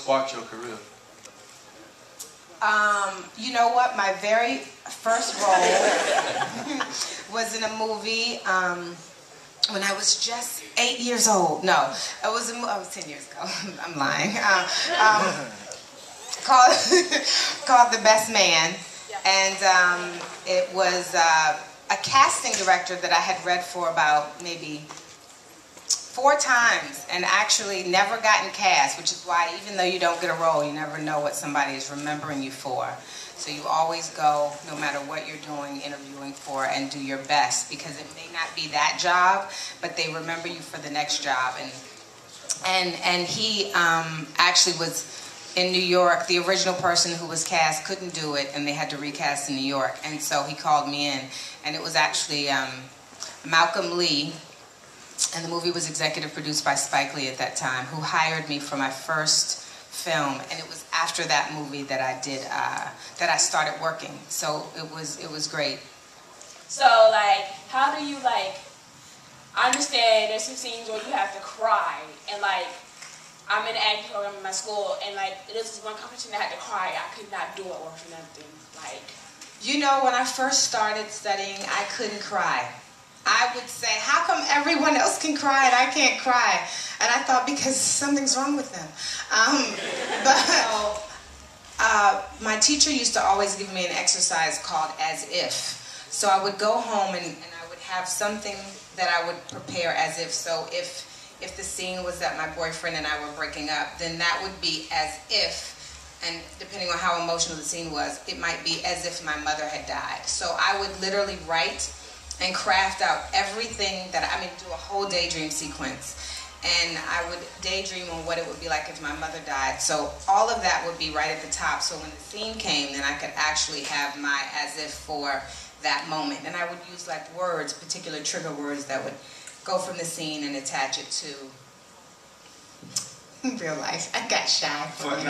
sparked your career? You know what? My very first role was in a movie when I was just 8 years old. No, it was I was 10 years ago. I'm lying. Called The Best Man, and it was a casting director that I had read for about maybe 4 times and actually never gotten cast, which is why even though you don't get a role, you never know what somebody is remembering you for. So you always go, no matter what you're doing, interviewing for, and do your best, because it may not be that job, but they remember you for the next job. And he actually was in New York. The original person who was cast couldn't do it, and they had to recast in New York. And so he called me in, and it was actually Malcolm Lee. And the movie was executive produced by Spike Lee at that time, who hired me for my first film. And it was after that movie that I did that I started working. So it was great. So like, how do you I understand there's some scenes where you have to cry, and like, I'm in the acting program in my school, and like, this is one competition that I had to cry. I could not do it or nothing. Like, you know, when I first started studying, I couldn't cry. I would say, how come everyone else can cry and I can't cry? And I thought, because something's wrong with them. My teacher used to always give me an exercise called As If. So I would go home and I would have something that I would prepare as if. So if the scene was that my boyfriend and I were breaking up, then that would be as if. And depending on how emotional the scene was, it might be as if my mother had died. So I would literally write and craft out everything that, do a whole daydream sequence. And I would daydream on what it would be like if my mother died. So all of that would be right at the top. So when the scene came, then I could actually have my as if for that moment. And I would use like words, particular trigger words that would go from the scene and attach it to real life. I got shy. Funny.